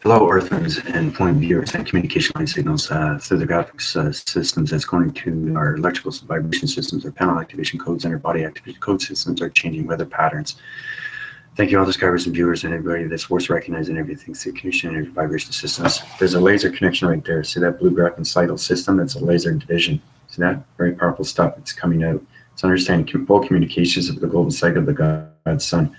Hello, Earthlings and point viewers and communication line signals through the graphics systems that's going to our electrical vibration systems, our panel activation codes, and our body activation code systems are changing weather patterns. Thank you, all the subscribers and viewers and everybody that's worth recognizing everything through communication and vibration systems. There's a laser connection right there. See that blue graphic system? That's a laser division. See that? Very powerful stuff. It's coming out. It's understanding full communications of the golden cycle of the God's Son.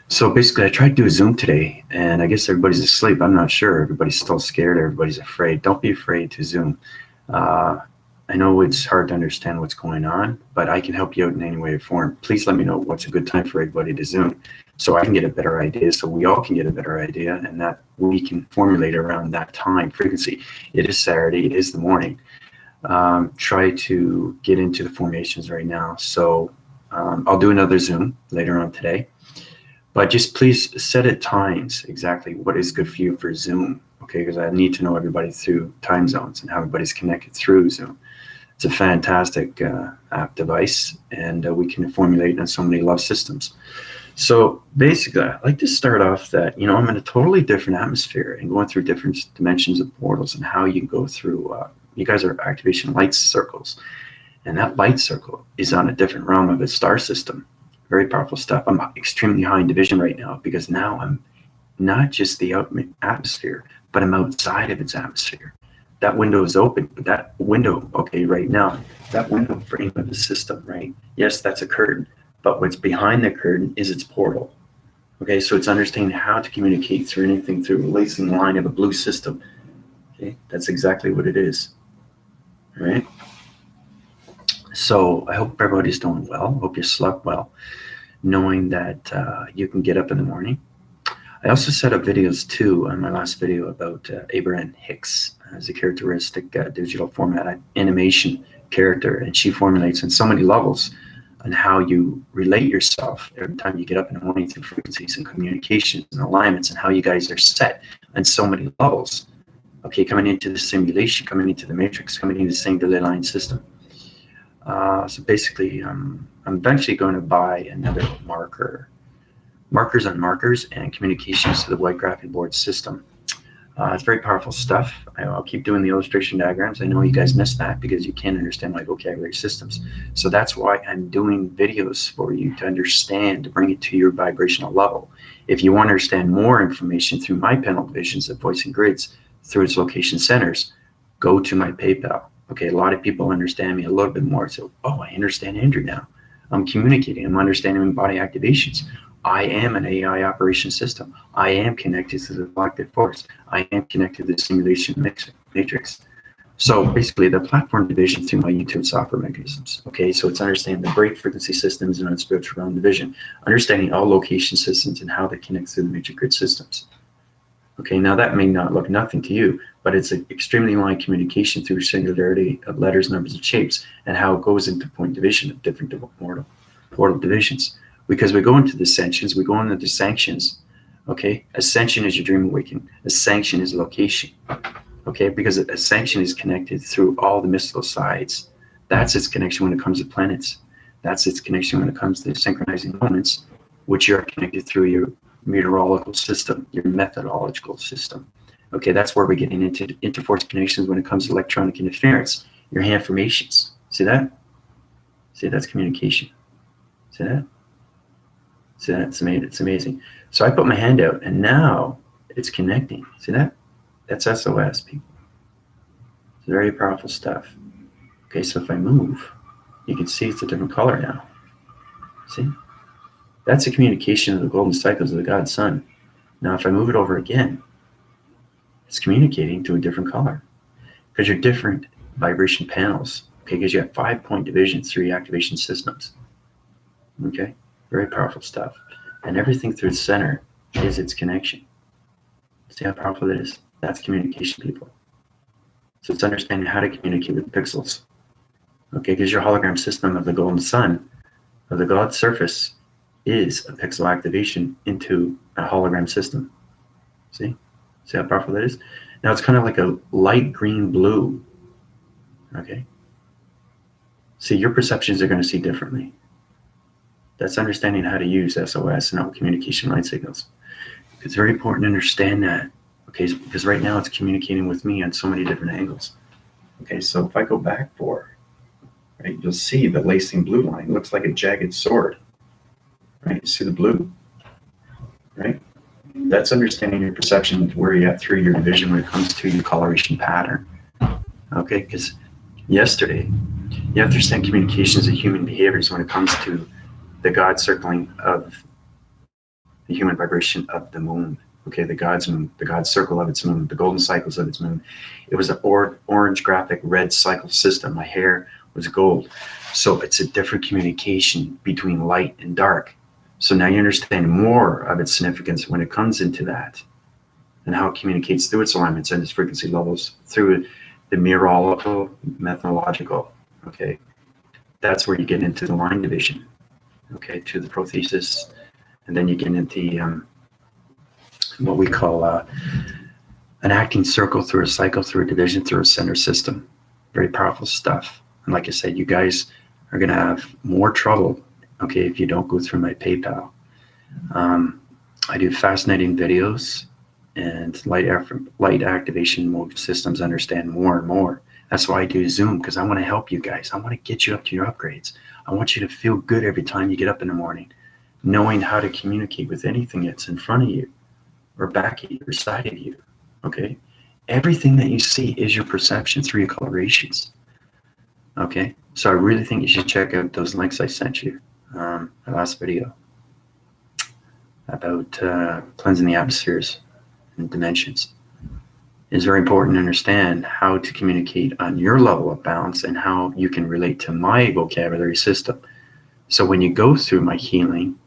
So basically, I tried to do a Zoom today, and I guess everybody's asleep. I'm not sure. Everybody's still scared. Everybody's afraid. Don't be afraid to Zoom. I know it's hard to understand what's going on, but I can help you out in any way or form. Please let me know what's a good time for everybody to Zoom so I can get a better idea, so we all can get a better idea, and that we can formulate around that time frequency. It is Saturday. It is the morning. Try to get into the formations right now. So I'll do another Zoom later on today. But just please set at times exactly what is good for you for Zoom, okay? Because I need to know everybody through time zones and how everybody's connected through Zoom. It's a fantastic app device, and we can formulate on so many love systems. So basically, I'd like to start off that, I'm in a totally different atmosphere and going through different dimensions of portals and how you go through, you guys are activation light circles, and that light circle is on a different realm of a star system. Very powerful stuff. I'm extremely high in division right now because now I'm not just the atmosphere, but I'm outside of its atmosphere. That window is open, but that window, okay, right now, that window frame of the system, right? Yes, that's a curtain, but what's behind the curtain is its portal. Okay, so it's understanding how to communicate through anything through a lacing line of a blue system. Okay, that's exactly what it is. All right. So I hope everybody's doing well. Hope you slept well, knowing that you can get up in the morning. I also set up videos too on my last video about Abraham Hicks as a characteristic digital format animation character, and she formulates on so many levels on how you relate yourself every time you get up in the morning through frequencies and communications and alignments, and how you guys are set on so many levels. Okay, coming into the simulation, coming into the matrix, coming into the singular line system. So basically, I'm eventually going to buy another markers on markers and communications to the white graphic board system. It's very powerful stuff. I'll keep doing the illustration diagrams. I know you guys missed that because you can't understand my vocabulary systems. So that's why I'm doing videos for you to understand, to bring it to your vibrational level. If you want to understand more information through my panel visions of voice and grids through its location centers, go to my PayPal. Okay, a lot of people understand me a little bit more. So, I understand Andrew now. I'm communicating. I'm understanding body activations. I am an AI operation system. I am connected to the collective force. I am connected to the simulation matrix. So basically, the platform division through my YouTube software mechanisms. Okay, so it's understanding the break frequency systems and unspiritual realm division, understanding all location systems and how they connect through the matrix grid systems. Okay, now that may not look nothing to you, but it's an extremely line communication through singularity of letters, numbers, and shapes, and how it goes into point division of different portal divisions. Because we go into the ascensions, we go into the sanctions. Okay, ascension is your dream awakening. A sanction is location. Okay, because a sanction is connected through all the mystical sides. That's its connection when it comes to planets. That's its connection when it comes to synchronizing moments, which are connected through your meteorological system, your methodological system. Okay, that's where we're getting into interforce connections when it comes to electronic interference, your hand formations. See that? See, that's communication. See that? See that? It's amazing. So I put my hand out, and now it's connecting. See that? That's SOS, people. It's very powerful stuff. Okay, so if I move, you can see it's a different color now. See? That's a communication of the golden cycles of the God's Son. Now, if I move it over again, it's communicating to a different color because you're different vibration panels. Okay, because you have 5-point divisions through your activation systems. Okay, very powerful stuff. And everything through the center is its connection. See how powerful it is? That's communication, people. So it's understanding how to communicate with pixels. Okay, because your hologram system of the golden sun, of the God surface, is a pixel activation into a hologram system. See? See how powerful that is? Now it's kind of like a light green blue. Okay? See, your perceptions are going to see differently. That's understanding how to use SOS and all communication light signals. It's very important to understand that. Okay, because right now it's communicating with me on so many different angles. Okay, so if I go back 4, right, you'll see the lacing blue line. It looks like a jagged sword, right? You see the blue, right? That's understanding your perception of where you're at through your division when it comes to your coloration pattern. Okay, because yesterday, you have to understand communications of human behaviors when it comes to the God circling of the human vibration of the moon. Okay, the God's moon, the God circle of its moon, the golden cycles of its moon. It was an orange graphic red cycle system. My hair was gold. So it's a different communication between light and dark. So now you understand more of its significance when it comes into that and how it communicates through its alignments and its frequency levels through the meteorological, methodological. Okay, that's where you get into the line division. Okay, to the prothesis, and then you get into what we call an acting circle through a cycle, through a division, through a center system. Very powerful stuff. And like I said, you guys are going to have more trouble, okay, if you don't go through my PayPal. I do fascinating videos, and light activation mode systems understand more and more. That's why I do Zoom, because I want to help you guys. I want to get you up to your upgrades. I want you to feel good every time you get up in the morning, knowing how to communicate with anything that's in front of you or back of you or side of you. Okay, everything that you see is your perception through your colorations. Okay, so I really think you should check out those links I sent you. My last video about cleansing the atmospheres and dimensions. It's very important to understand how to communicate on your level of balance and how you can relate to my vocabulary system. So when you go through my healing,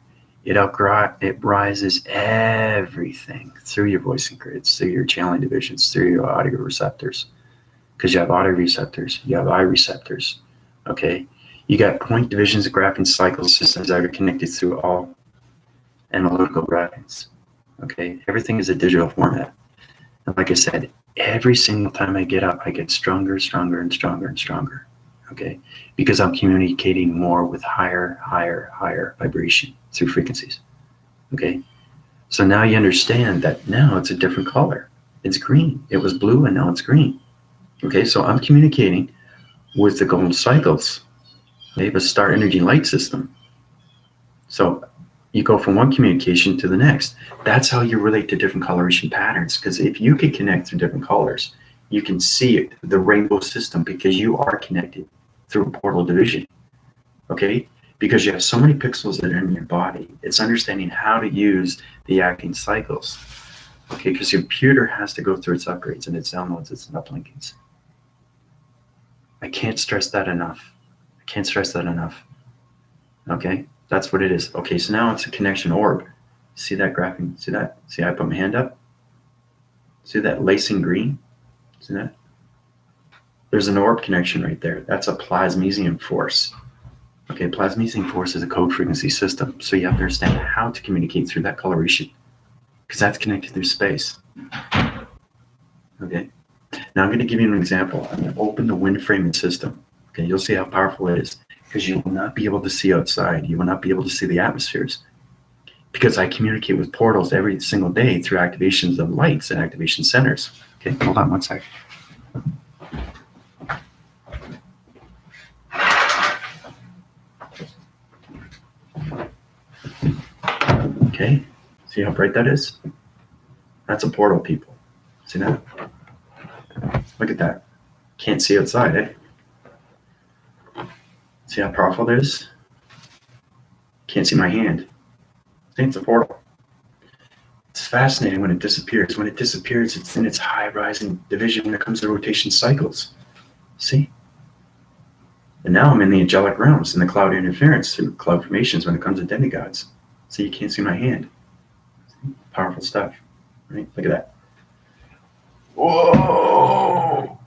it rises everything through your voicing grids, through your channeling divisions, through your audio receptors. Because you have audio receptors, you have eye receptors. Okay, you got point divisions, graphing cycle systems that are connected through all analytical graphings. Okay, everything is a digital format. And like I said, every single time I get up, I get stronger, stronger, and stronger, and stronger. Okay, because I'm communicating more with higher vibration through frequencies. Okay, so now you understand that now it's a different color. It's green. It was blue and now it's green. Okay, so I'm communicating with the golden cycles. They have a star energy light system. So you go from one communication to the next. That's how you relate to different coloration patterns. Because if you can connect through different colors, you can see the rainbow system because you are connected through a portal division. Okay, because you have so many pixels that are in your body. It's understanding how to use the acting cycles. Okay, because your computer has to go through its upgrades and its downloads, its uplinkings. I can't stress that enough. I can't stress that enough. Okay, that's what it is. Okay, so now it's a connection orb. See that graphing? See that? See, I put my hand up. See that lacing green? See that? There's an orb connection right there. That's a plasmesium force. Okay, plasmesium force is a code frequency system. So you have to understand how to communicate through that coloration, because that's connected through space. Okay, now I'm going to give you an example. I'm going to open the wind framing system. Okay, you'll see how powerful it is, because you will not be able to see outside. You will not be able to see the atmospheres, because I communicate with portals every single day through activations of lights and activation centers. Okay, hold on one second. Okay, see how bright that is? That's a portal, people. See that? Look at that. Can't see outside, eh? See how powerful it is? Can't see my hand. See, it's a portal. It's fascinating when it disappears. When it disappears, it's in its high rising division when it comes to rotation cycles. See? And now I'm in the angelic realms, in the cloud interference through cloud formations when it comes to demigods. So you can't see my hand. Powerful stuff, right? Look at that. Whoa!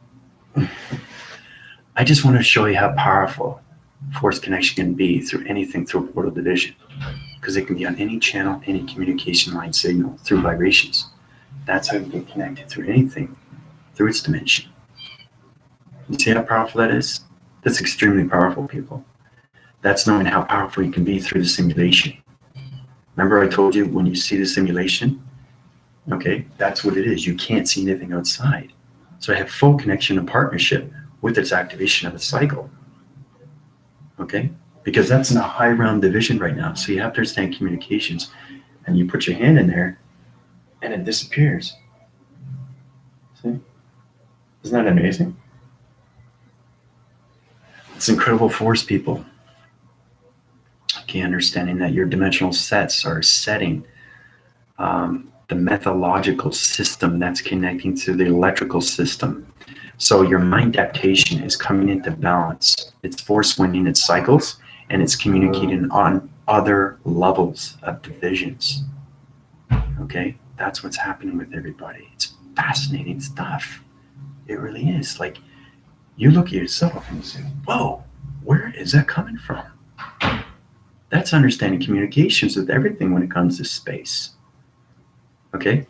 I just want to show you how powerful force connection can be through anything through portal division, because it can be on any channel, any communication line signal through vibrations. That's how you get connected through anything, through its dimension. You see how powerful that is? That's extremely powerful, people. That's knowing how powerful you can be through the simulation. Remember I told you when you see the simulation, Okay, that's what it is. You can't see anything outside. So I have full connection and partnership with its activation of its cycle. Okay, because that's in a high realm division right now. So you have to understand communications, and you put your hand in there, and it disappears. See, isn't that amazing? It's incredible force, people. Okay, understanding that your dimensional sets are setting the methodological system that's connecting to the electrical system. So your mind adaptation is coming into balance. It's force winding its cycles, and it's communicating on other levels of divisions. Okay, that's what's happening with everybody. It's fascinating stuff. It really is. Like, you look at yourself and you say, whoa, where is that coming from? That's understanding communications with everything when it comes to space. Okay?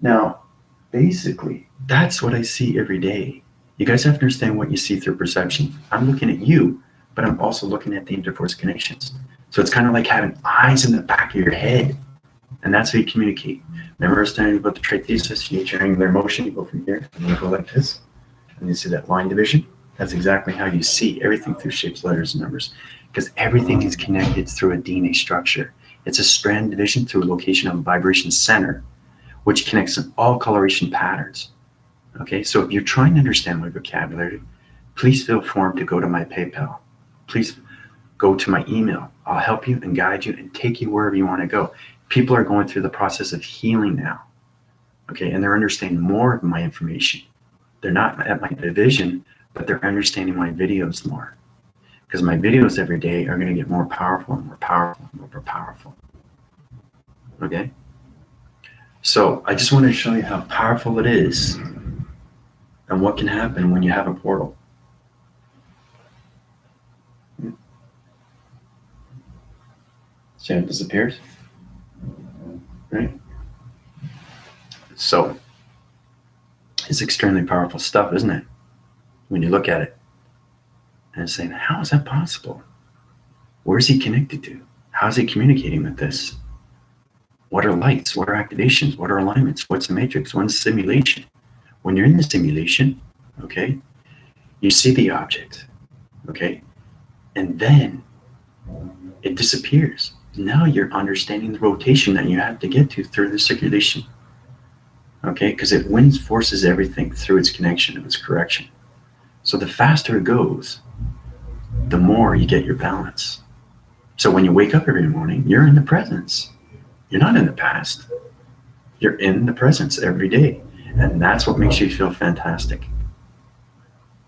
Now, basically, that's what I see every day. You guys have to understand what you see through perception. I'm looking at you, but I'm also looking at the interforce connections. So it's kind of like having eyes in the back of your head. And that's how you communicate. Remember I was telling you about the trithesis? You need your angular motion. You go from here, and you go like this. And you see that line division? That's exactly how you see everything through shapes, letters, and numbers. Because everything is connected through a DNA structure. It's a strand division through a location of a vibration center, which connects in all coloration patterns. Okay, so if you're trying to understand my vocabulary, please feel free to go to my PayPal. Please go to my email. I'll help you and guide you and take you wherever you want to go. People are going through the process of healing now. Okay, and they're understanding more of my information. They're not at my division, but they're understanding my videos more. Because my videos every day are going to get more powerful and more powerful and more powerful. Okay? So I just want to show you how powerful it is and what can happen when you have a portal. See how it disappears? Right? So it's extremely powerful stuff, isn't it? When you look at it and saying, how is that possible? Where is he connected to? How is he communicating with this? What are lights? What are activations? What are alignments? What's the matrix? What's simulation? When you're in the simulation, okay, you see the object, okay, and then it disappears. Now you're understanding the rotation that you have to get to through the circulation, okay, because it winds forces everything through its connection and its correction. So the faster it goes, the more you get your balance. So when you wake up every morning, you're in the presence. You're not in the past. You're in the presence every day. And that's what makes you feel fantastic.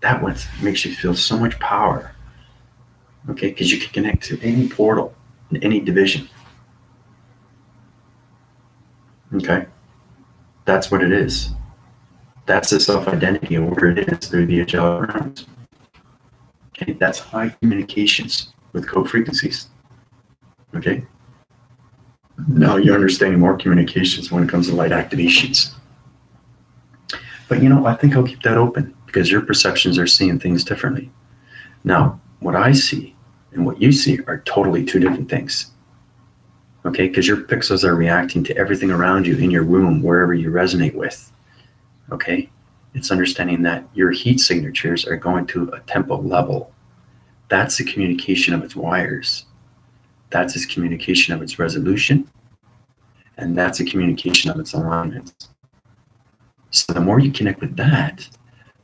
That what makes you feel so much power. Okay, because you can connect to any portal in any division. Okay, that's what it is. That's the self-identity of where it is through the angelic realms. Okay, that's high communications with code frequencies. Okay, now you're understanding more communications when it comes to light activations. But you know, I think I'll keep that open because your perceptions are seeing things differently. Now, what I see and what you see are totally two different things. Okay, because your pixels are reacting to everything around you in your room, wherever you resonate with. Okay, it's understanding that your heat signatures are going to a tempo level. That's the communication of its wires. That's its communication of its resolution. And that's a communication of its alignments. So the more you connect with that,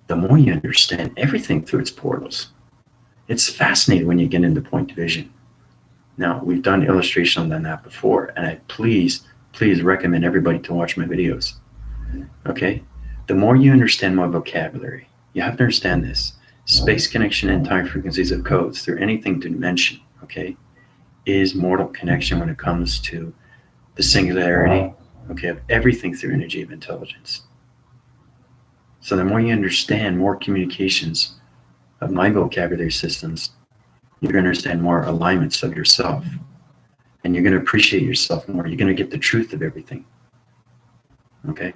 the more you understand everything through its portals. It's fascinating when you get into point division. Now, we've done illustration on that before, and I please recommend everybody to watch my videos. Okay? The more you understand my vocabulary, you have to understand this. Space connection and time frequencies of codes through anything dimension, okay, is mortal connection when it comes to the singularity, okay, of everything through energy of intelligence. So the more you understand more communications of my vocabulary systems, you're going to understand more alignments of yourself. And you're going to appreciate yourself more. You're going to get the truth of everything. Okay?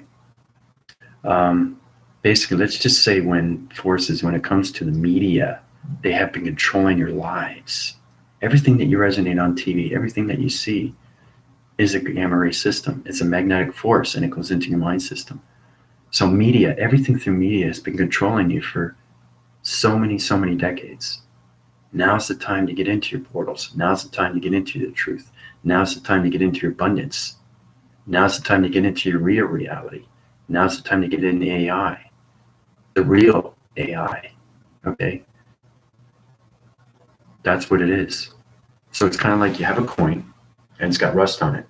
Basically, let's just say when it comes to the media, they have been controlling your lives. Everything that you resonate on TV, everything that you see, is a gamma ray system. It's a magnetic force, and it goes into your mind system. So media, everything through media has been controlling you for so many decades. Now's the time to get into your portals. Now's the time to get into the truth. Now's the time to get into your abundance. Now's the time to get into your real reality. Now's the time to get into AI, the real AI. Okay? That's what it is. So it's kind of like you have a coin and it's got rust on it.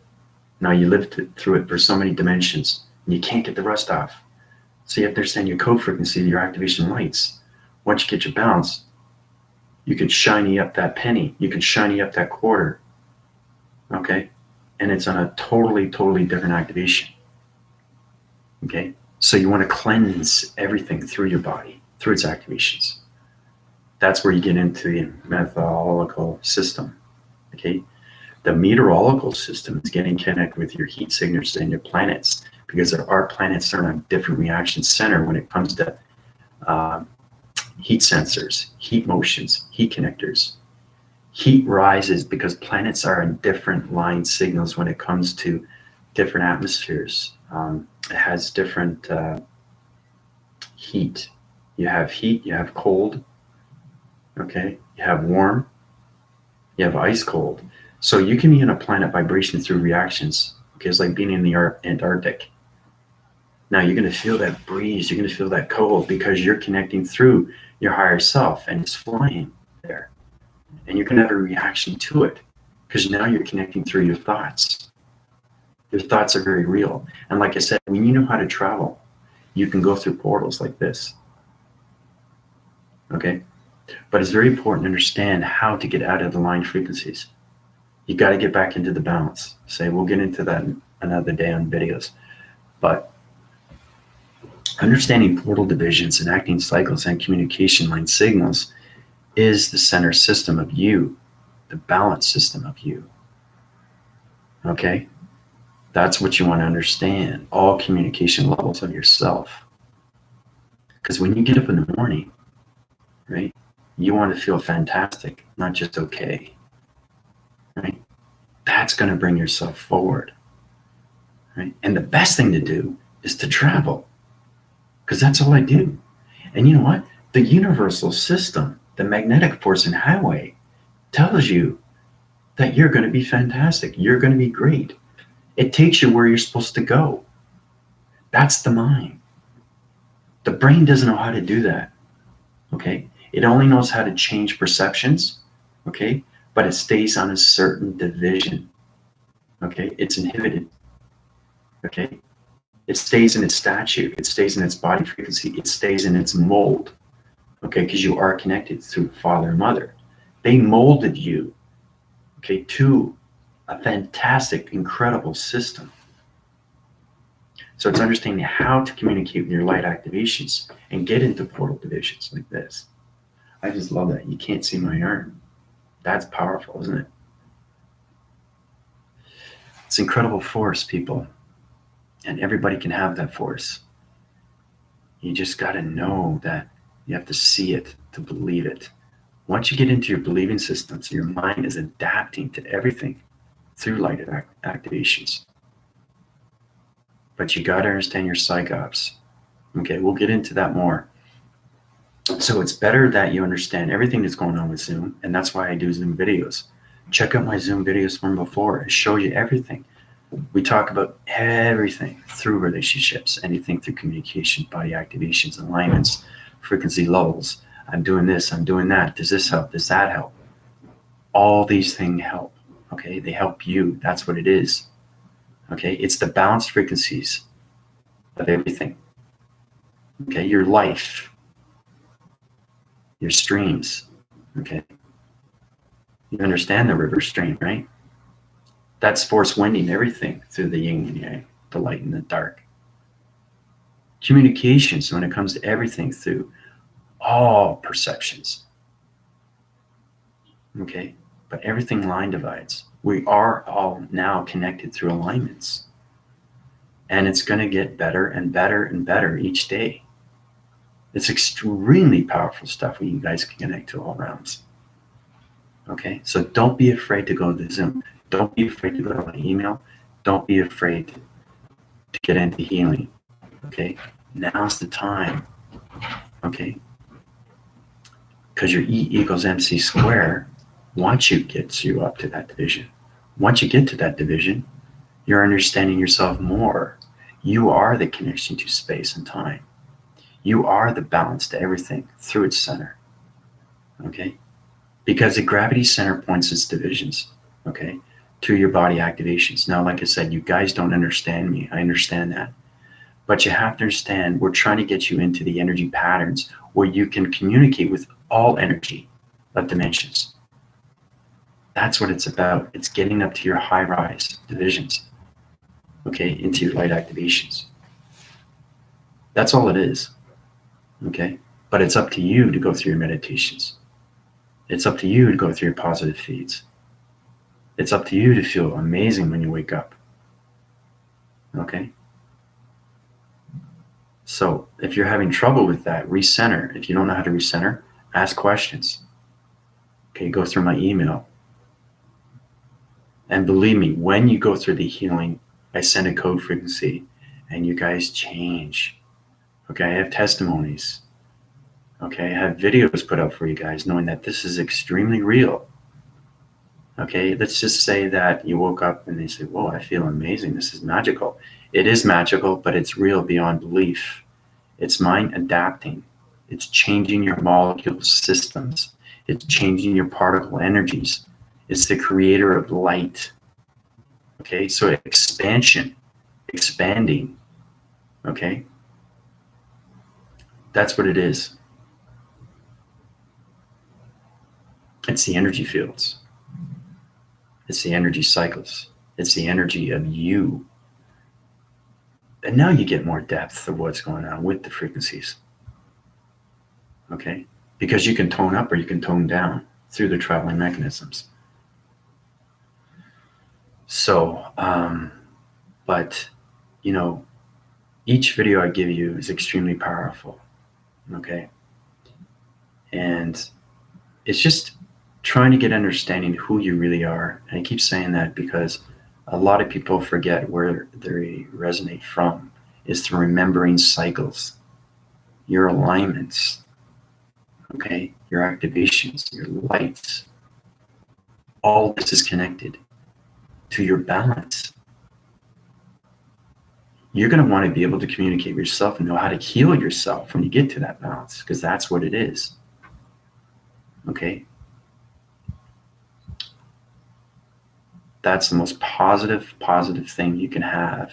Now you lived through it for so many dimensions and you can't get the rust off. So you have to understand your code frequency, your activation lights. Once you get your balance, you can shiny up that penny. You can shiny up that quarter. Okay? And it's on a totally different activation. Okay? So you want to cleanse everything through your body, through its activations. That's where you get into the meteorological system. Okay? The meteorological system is getting connected with your heat signatures and your planets, because there are planets that are on a different reaction center when it comes to heat sensors, heat motions, heat connectors. Heat rises because planets are in different line signals when it comes to different atmospheres. It has different heat. You have heat, you have cold, okay? You have warm, you have ice cold. So you can be in a planet vibration through reactions. Okay, it's like being in the Antarctic. Now you're going to feel that breeze, you're going to feel that cold because you're connecting through your higher self and it's flying there. And you're going to have a reaction to it because now you're connecting through your thoughts. Your thoughts are very real. And like I said, when you know how to travel, you can go through portals like this. Okay? But it's very important to understand how to get out of the line frequencies. You got to get back into the balance. Say, we'll get into that another day on videos. But understanding portal divisions and acting cycles and communication line signals is the center system of you, the balance system of you. Okay? That's what you want to understand, all communication levels of yourself. Because when you get up in the morning, right, you want to feel fantastic, not just okay. Right? That's going to bring yourself forward. Right? And the best thing to do is to travel. Because that's all I do. And you know what? The universal system, the magnetic force and highway, tells you that you're going to be fantastic. You're going to be great. It takes you where you're supposed to go. That's the mind. The brain doesn't know how to do that. Okay? It only knows how to change perceptions. Okay? But it stays on a certain division. Okay? It's inhibited. Okay? It stays in its statute. It stays in its body frequency. It stays in its mold. Okay? Because you are connected through father and mother. They molded you, okay, to a fantastic, incredible system. So it's understanding how to communicate with your light activations and get into portal divisions like this. I just love that. You can't see my arm. That's powerful, isn't it? It's incredible force, people. And everybody can have that force. You just got to know that you have to see it to believe it. Once you get into your believing systems, your mind is adapting to everything through light activations. But you got to understand your psychops. Okay, we'll get into that more. So it's better that you understand everything that's going on with Zoom, and that's why I do Zoom videos. Check out my Zoom videos from before. I show you everything. We talk about everything through relationships, anything through communication, body activations, alignments, frequency levels. I'm doing this, I'm doing that. Does this help? Does that help? All these things help. Okay, they help you. That's what it is. Okay, it's the balanced frequencies of everything. Okay, your life, your streams. Okay, you understand the river stream, right? That's force winding everything through the yin and yang, the light and the dark. Communications, when it comes to everything, through all perceptions. Okay, but everything line divides. We are all now connected through alignments. And it's going to get better and better and better each day. It's extremely powerful stuff when you guys can connect to all realms. Okay, so don't be afraid to go to Zoom. Don't be afraid to go to my email. Don't be afraid to get into healing. Okay, now's the time. Okay, because your E equals MC square, once you get you up to that division, once you get to that division, you're understanding yourself more. You are the connection to space and time. You are the balance to everything through its center. Okay, because the gravity center points its divisions. Okay, to your body activations. Now, like I said, you guys don't understand me. I understand that. But you have to understand, we're trying to get you into the energy patterns where you can communicate with all energy of dimensions. That's what it's about. It's getting up to your high rise divisions, okay, into your light activations. That's all it is, okay? But it's up to you to go through your meditations. It's up to you to go through your positive feeds. It's up to you to feel amazing when you wake up, okay? So if you're having trouble with that, recenter. If you don't know how to recenter, ask questions. Okay, go through my email. And believe me, when you go through the healing, I send a code frequency and you guys change. Okay, I have testimonies. Okay, I have videos put up for you guys knowing that this is extremely real. Okay, let's just say that you woke up and they say, whoa, I feel amazing. This is magical. It is magical, but it's real beyond belief. It's mind adapting. It's changing your molecule systems. It's changing your particle energies. It's the creator of light. Okay, so expansion, expanding. Okay, that's what it is. It's the energy fields. It's the energy cycles. It's the energy of you. And now you get more depth of what's going on with the frequencies. Okay? Because you can tone up or you can tone down through the traveling mechanisms. So, but, you know, each video I give you is extremely powerful. Okay? And it's just trying to get understanding who you really are. And I keep saying that because a lot of people forget where they resonate from is through remembering cycles, your alignments, okay, your activations, your lights. All this is connected to your balance. You're going to want to be able to communicate with yourself and know how to heal yourself when you get to that balance, because that's what it is. Okay? That's the most positive thing you can have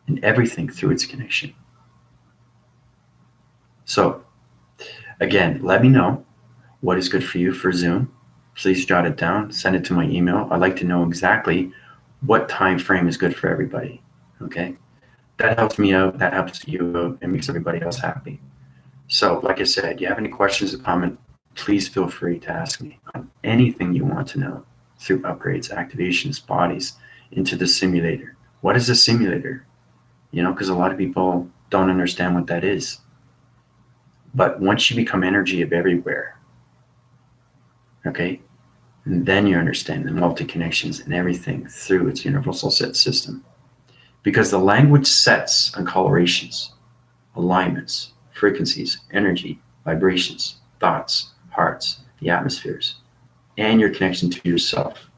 in everything through its connection. So, again, let me know what is good for you for Zoom. Please jot it down, send it to my email. I'd like to know exactly what time frame is good for everybody. Okay? That helps me out, that helps you out, and makes everybody else happy. So, like I said, you have any questions or comments, please feel free to ask me on anything you want to know through upgrades, activations, bodies, into the simulator. What is a simulator? You know, because a lot of people don't understand what that is. But once you become energy of everywhere, okay, and then you understand the multi-connections and everything through its universal set system. Because the language sets on colorations, alignments, frequencies, energy, vibrations, thoughts, hearts, the atmospheres, and your connection to yourself.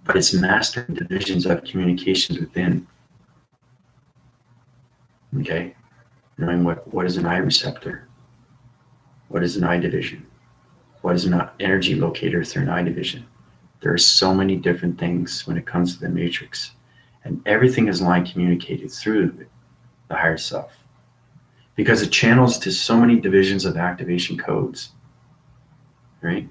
But it's mastering divisions of communications within. Okay? Knowing what is an eye receptor? What is an eye division? What is an energy locator through an eye division? There are so many different things when it comes to the matrix. And everything is line communicated through the higher self. Because it channels to so many divisions of activation codes. Right?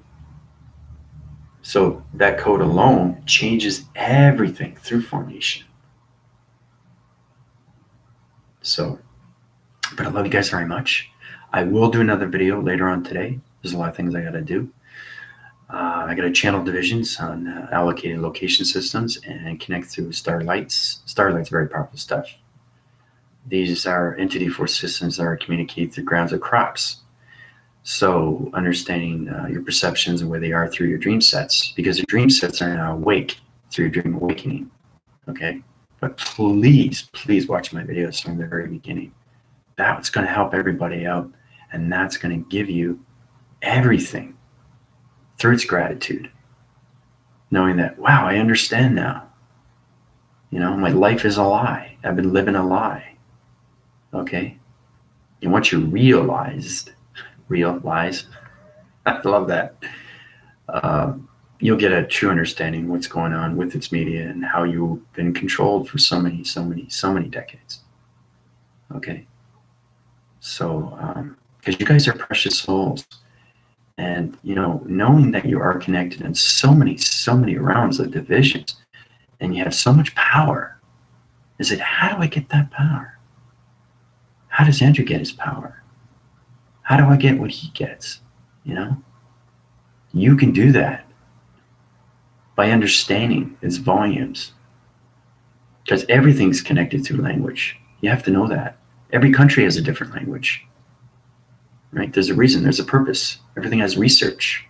So that code alone changes everything through formation. So, but I love you guys very much. I will do another video later on today. There's a lot of things I got to do. I got to channel divisions on allocating location systems and connect through starlights. Starlights, very powerful stuff. These are entity force systems that are communicated through grounds of crops. So understanding your perceptions and where they are through your dream sets, because your dream sets are now awake through your dream awakening. Okay. But please, please watch my videos from the very beginning. That's going to help everybody out. And that's going to give you everything through its gratitude. Knowing that, wow, I understand now. You know, my life is a lie. I've been living a lie. Okay. And once you realize, I love that. You'll get a true understanding of what's going on with its media and how you've been controlled for so many decades. Okay. So, because you guys are precious souls. And, you know, knowing that you are connected in so many realms of divisions, and you have so much power, is it, how do I get that power? How does Andrew get his power? How do I get what he gets? You know, you can do that by understanding its volumes, because everything's connected through language. You have to know that. Every country has a different language, right? There's a reason, there's a purpose. Everything has research.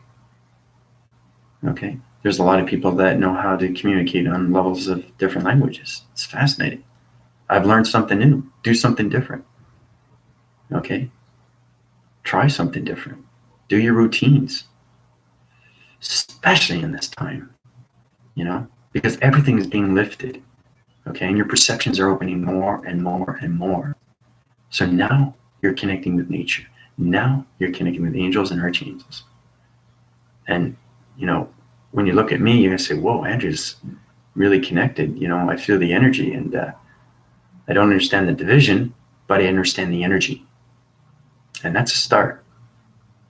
Okay. There's a lot of people that know how to communicate on levels of different languages. It's fascinating. I've learned something new. Do something different. Okay. Try something different. Do your routines, especially in this time, you know, because everything is being lifted. Okay. And your perceptions are opening more and more and more. So now you're connecting with nature. Now you're connecting with angels and archangels. And, you know, when you look at me, you're going to say, whoa, Andrew's really connected. You know, I feel the energy, and I don't understand the division, but I understand the energy. And that's a start.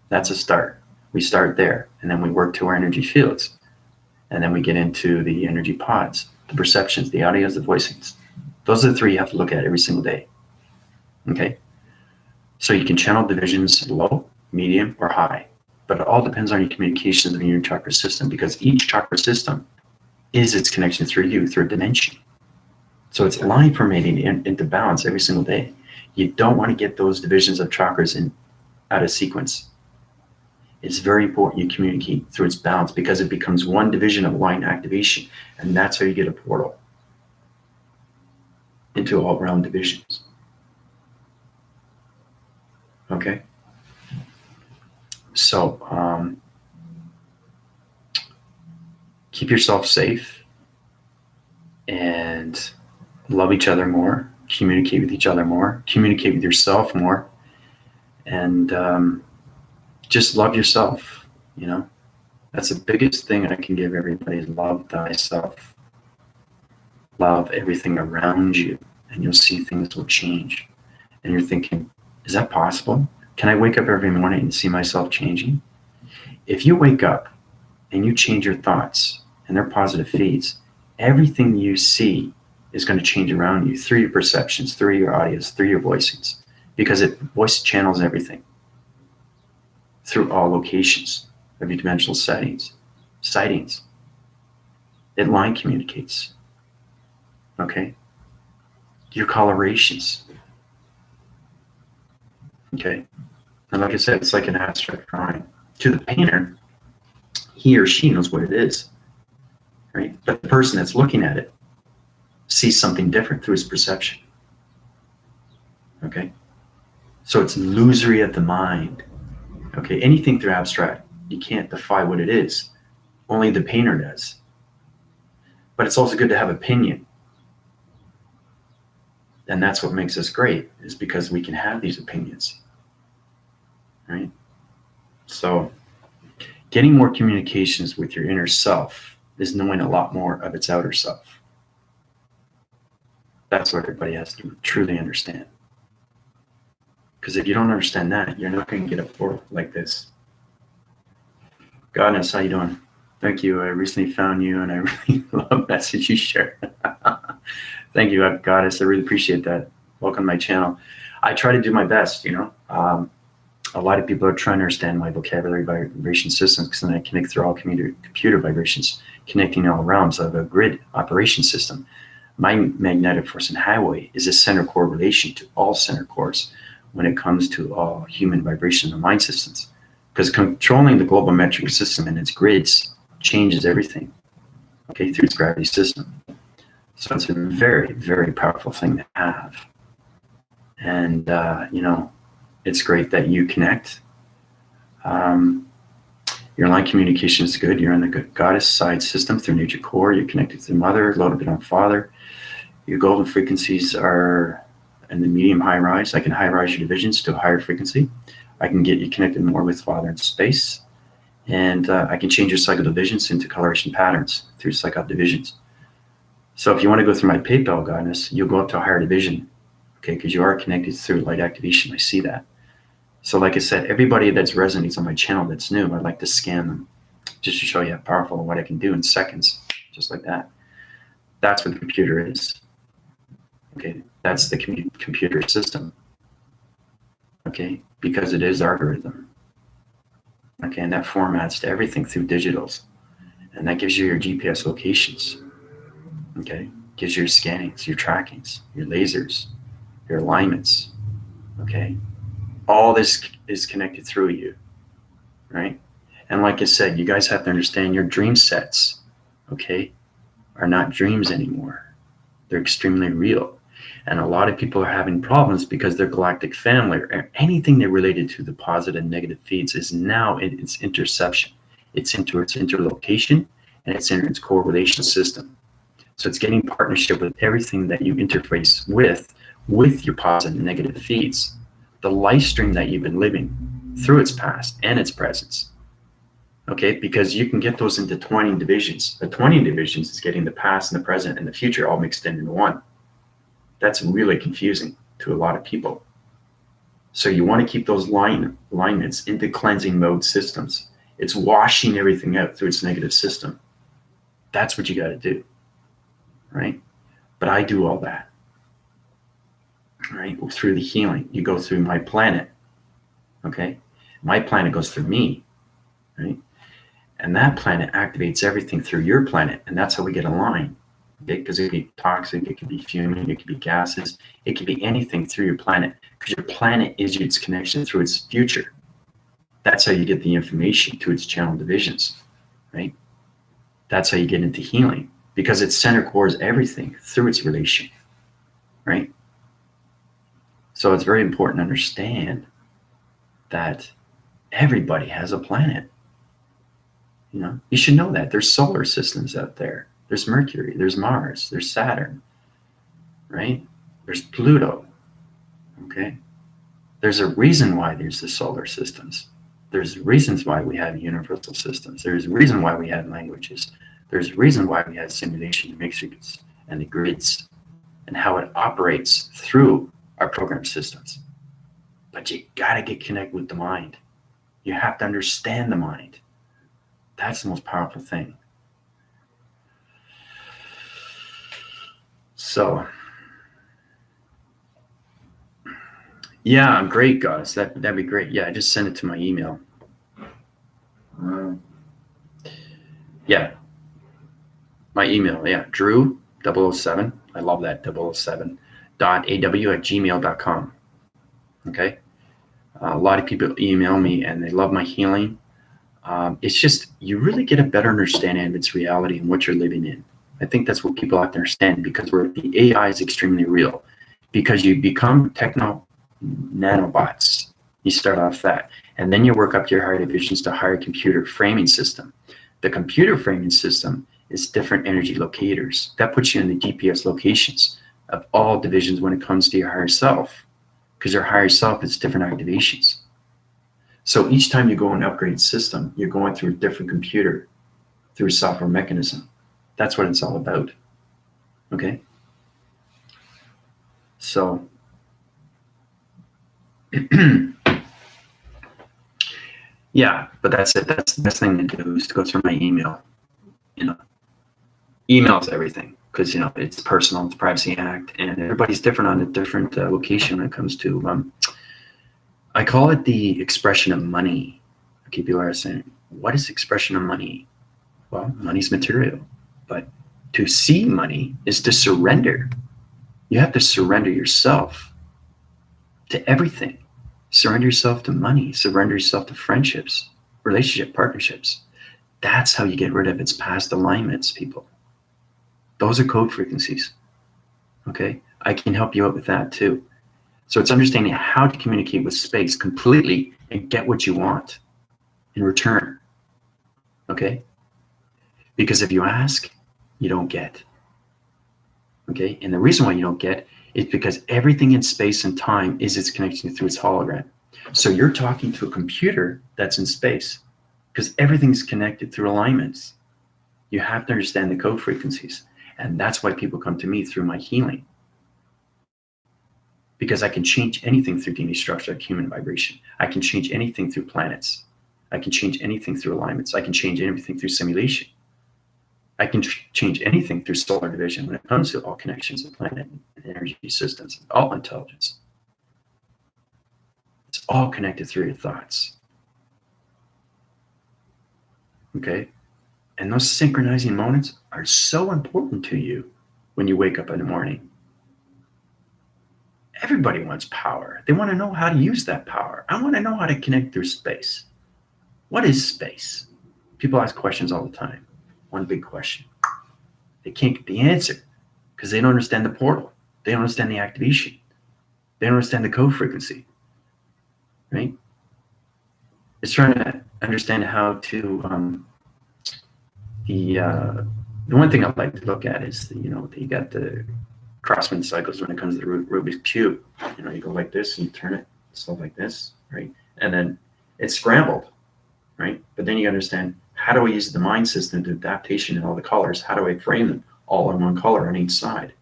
That's a start. We start there, and then we work to our energy fields. And then we get into the energy pods, the perceptions, the audios, the voicings. Those are the three you have to look at every single day. Okay? So you can channel divisions low, medium, or high. But it all depends on your communications in your chakra system, because each chakra system is its connection through you, through a dimension. So it's line formating into balance every single day. You don't want to get those divisions of chakras out of sequence. It's very important you communicate through its balance, because it becomes one division of line activation. And that's how you get a portal into all realm divisions. Okay? So keep yourself safe and love each other more, communicate with each other more, communicate with yourself more, and just love yourself. You know, that's the biggest thing I can give everybody, is love thyself. Love everything around you, and you'll see things will change. And you're thinking, is that possible? Can I wake up every morning and see myself changing? If you wake up and you change your thoughts, and they're positive feeds, everything you see is going to change around you through your perceptions, through your audios, through your voicings, because voice channels everything through all locations of your dimensional sightings. It line communicates. Okay? Your colorations. Okay? And like I said, it's like an abstract drawing. To the painter, he or she knows what it is, right? But the person that's looking at it sees something different through his perception. Okay? So it's illusory of the mind. Okay? Anything through abstract, you can't define what it is. Only the painter does. But it's also good to have opinion. And that's what makes us great, is because we can have these opinions. Right? So getting more communications with your inner self is knowing a lot more of its outer self. That's what everybody has to truly understand. Because if you don't understand that, you're not going to get a portal like this. Goddess, how you doing? Thank you. I recently found you, and I really love the message you share. Thank you, Goddess. I really appreciate that. Welcome to my channel. I try to do my best, you know. A lot of people are trying to understand my vocabulary vibration systems, because then I connect through all computer vibrations, connecting all realms of a grid operation system. My magnetic force and highway is a center core relation to all center cores when it comes to all human vibration and mind systems. Because controlling the global metric system and its grids changes everything, okay, through its gravity system. So it's a very, very powerful thing to have. And, it's great that you connect. Your line communication is good. You're in the goddess side system through nature core. You're connected to the mother, loaded bit on father. Your golden frequencies are in the medium high rise. I can high rise your divisions to a higher frequency. I can get you connected more with father in space. And I can change your cycle divisions into coloration patterns through cycle divisions. So if you want to go through my PayPal goddess, you'll go up to a higher division, okay, because you are connected through light activation. I see that. So like I said, everybody that's resonates on my channel that's new, I like to scan them just to show you how powerful and what I can do in seconds, just like that. That's what the computer is. Okay, that's the computer system. Okay, because it is algorithm. Okay, and that formats to everything through digitals. And that gives you your GPS locations. Okay, gives you your scannings, your trackings, your lasers, your alignments. Okay, all this is connected through you, right? And like I said, you guys have to understand your dream sets, okay, are not dreams anymore. They're extremely real. And a lot of people are having problems because their galactic family or anything they're related to the positive and negative feeds is now in its interception. It's into its interlocation and it's in its correlation system. So it's getting partnership with everything that you interface with your positive and negative feeds. The life stream that you've been living through its past and its presence. Okay, because you can get those into 20 divisions. The 20 divisions is getting the past and the present and the future all mixed into one. That's really confusing to a lot of people. So you want to keep those alignments into cleansing mode systems. It's washing everything out through its negative system. That's what you got to do, right? But I do all that, right? Through the healing. You go through my planet, okay? My planet goes through me, right? And that planet activates everything through your planet, and that's how we get aligned. Okay? Because it could be toxic, it could be fuming, it could be gases, it could be anything through your planet, because your planet is its connection through its future. That's how you get the information to its channel divisions, right? That's how you get into healing, because its center cores everything through its relation, right? So it's very important to understand that everybody has a planet. You know, you should know that there's solar systems out there. There's Mercury, there's Mars, there's Saturn, right? There's Pluto, okay? There's a reason why there's the solar systems. There's reasons why we have universal systems. There's a reason why we have languages. There's a reason why we have simulation matrices and the grids and how it operates through our program systems. But you gotta get connected with the mind. You have to understand the mind. That's the most powerful thing. So, yeah, great, guys. That'd be great. Yeah, just send it to my email. Yeah, my email. Yeah, Drew 007. I love that 007 .aw@gmail.com. Okay. A lot of people email me and they love my healing. It's just you really get a better understanding of its reality and what you're living in. I think that's what people have to understand, because the AI is extremely real. Because you become techno nanobots, you start off that, and then you work up your higher divisions to higher computer framing system. The computer framing system is different energy locators that puts you in the GPS locations of all divisions when it comes to your higher self, because your higher self is different activations. So each time you go and upgrade system, you're going through a different computer, through a software mechanism. That's what it's all about. Okay? So, yeah, but that's it. That's the best thing to do is to go through my email. You know, email's everything, because, you know, it's personal, it's Privacy Act, and everybody's different on a different location when it comes to, I call it the expression of money. Okay, people are saying, what is expression of money? Well, money's material, but to see money is to surrender. You have to surrender yourself to everything. Surrender yourself to money, surrender yourself to friendships, relationship, partnerships. That's how you get rid of its past alignments, people. Those are code frequencies. Okay, I can help you out with that too. So it's understanding how to communicate with space completely and get what you want in return. Okay, because if you ask, you don't get. Okay, and the reason why you don't get is because everything in space and time is its connection through its hologram. So you're talking to a computer that's in space because everything's connected through alignments. You have to understand the code frequencies. And that's why people come to me through my healing. Because I can change anything through DNA structure, like human vibration. I can change anything through planets. I can change anything through alignments. I can change anything through simulation. I can change anything through solar division when it comes to all connections of planet and energy systems, all intelligence. It's all connected through your thoughts. Okay? And those synchronizing moments are so important to you when you wake up in the morning. Everybody wants power. They want to know how to use that power. I want to know how to connect through space. What is space? People ask questions all the time. One big question. They can't get the answer because they don't understand the portal. They don't understand the activation. They don't understand the code frequency. Right? It's trying to understand how to the one thing I like to look at is you got the Crossman cycles when it comes to the Rubik's Cube. You go like this and you turn it, stuff like this, right? And then it's scrambled, right? But then you understand, how do I use the mind system to adaptation and all the colors? How do I frame them all in one color on each side?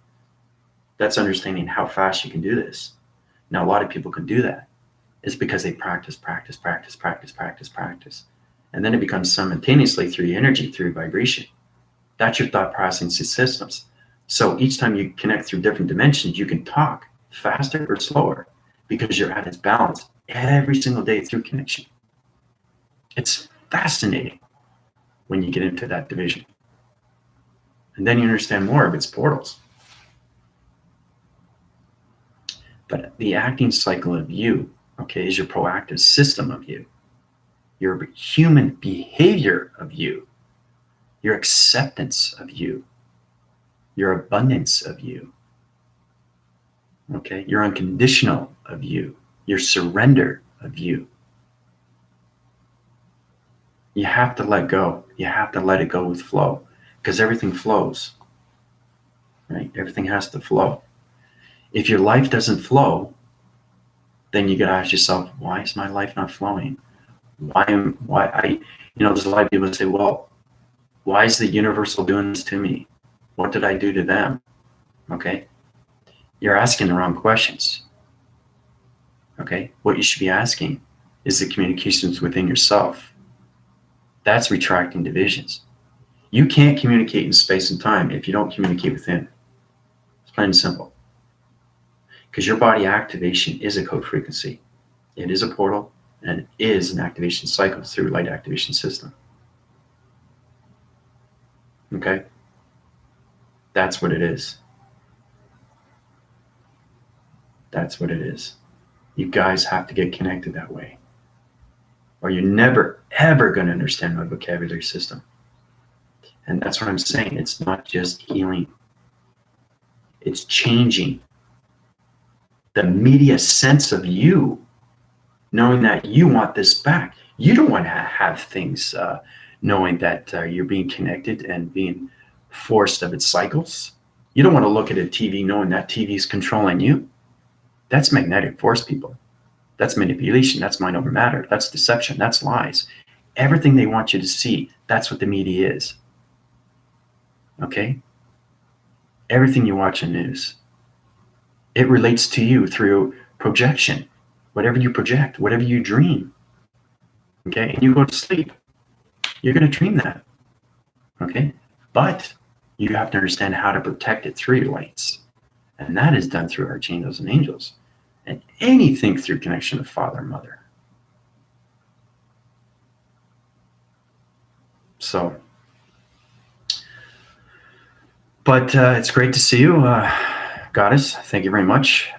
That's understanding how fast you can do this. Now, a lot of people can do that. It's because they practice. And then it becomes simultaneously through your energy, through vibration. That's your thought processing systems. So each time you connect through different dimensions, you can talk faster or slower because you're at its balance every single day through connection. It's fascinating when you get into that division. And then you understand more of its portals. But the acting cycle of you, okay, is your proactive system of you, your human behavior of you, your acceptance of you, your abundance of you, okay, your unconditional of you, your surrender of you. You have to let go. You have to let it go with flow because everything flows, right? Everything has to flow. If your life doesn't flow, then you got to ask yourself, why is my there's a lot of people that say, well, why is the universal doing this to me? What did I do to them? Okay. You're asking the wrong questions. Okay. What you should be asking is the communications within yourself. That's retracting divisions. You can't communicate in space and time if you don't communicate within. It's plain and simple. Because your body activation is a code frequency. It is a portal and it is an activation cycle through light activation system. Okay? That's what it is. That's what it is. You guys have to get connected that way. Or you're never, ever going to understand my vocabulary system. And that's what I'm saying. It's not just healing. It's changing the media sense of you, knowing that you want this back. You don't want to have things knowing that you're being connected and being forced of its cycles. You don't want to look at a TV knowing that TV is controlling you. That's magnetic force, people. That's manipulation. That's mind over matter. That's deception. That's lies. Everything they want you to see, that's what the media is. Okay? Everything you watch in news, it relates to you through projection. Whatever you project, whatever you dream. Okay? And you go to sleep, you're going to dream that. Okay? But you have to understand how to protect it through your lights. And that is done through archangels and angels. And anything through connection to Father and Mother. So, but it's great to see you, Goddess. Thank you very much.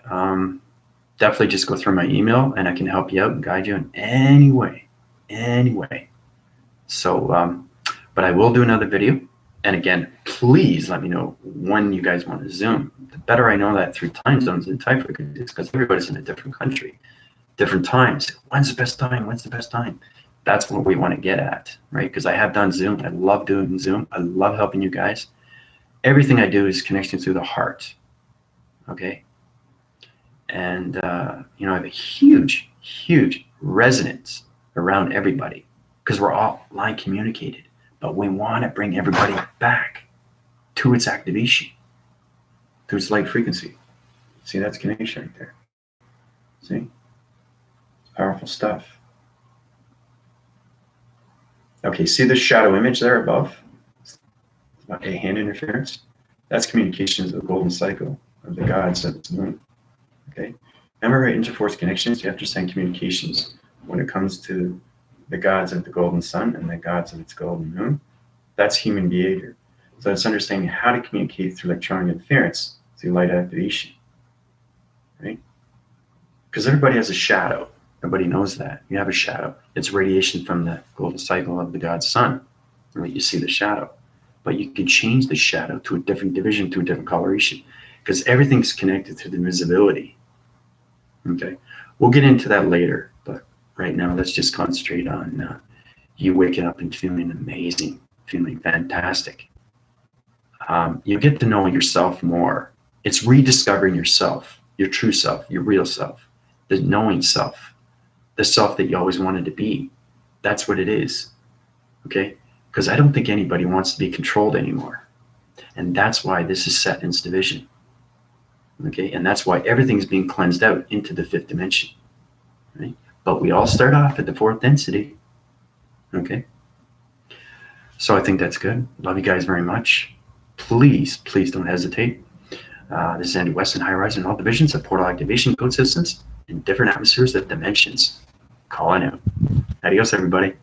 Definitely just go through my email and I can help you out and guide you in any way. So, but I will do another video. And again, please let me know when you guys want to Zoom. The better I know that through time zones and time frequencies, because everybody's in a different country, different times. When's the best time? When's the best time? That's what we want to get at, right? Because I have done Zoom. I love doing Zoom. I love helping you guys. Everything I do is connection through the heart, okay? And, you know, I have a huge, huge resonance around everybody because we're all line communicated, but we want to bring everybody back to its activation, to its light frequency. See, that's connection right there. See? It's powerful stuff. Okay, see the shadow image there above? A hand interference. That's communications of the golden cycle of the gods of the moon. Okay. Remember, interforce connections, you have to understand communications when it comes to the gods of the golden sun and the gods of its golden moon. That's human behavior. So it's understanding how to communicate through electronic interference, through light activation. Right? Because everybody has a shadow. Everybody knows that. You have a shadow. It's radiation from the golden cycle of the god's sun. Right? You see the shadow. But you can change the shadow to a different division, to a different coloration, because everything's connected to the visibility. Okay, we'll get into that later, but right now let's just concentrate on you waking up and feeling amazing, feeling fantastic. You get to know yourself more. It's rediscovering yourself, your true self, your real self, the knowing self, the self that you always wanted to be. That's what it is. Okay. Because I don't think anybody wants to be controlled anymore. And that's why this is set in its division. Okay, and that's why everything's being cleansed out into the fifth dimension. Right? But we all start off at the fourth density. Okay. So I think that's good. Love you guys very much. Please, please don't hesitate. This is Andy West and High Rise in all divisions of portal activation code systems in different atmospheres of dimensions. Calling out. Adios, everybody.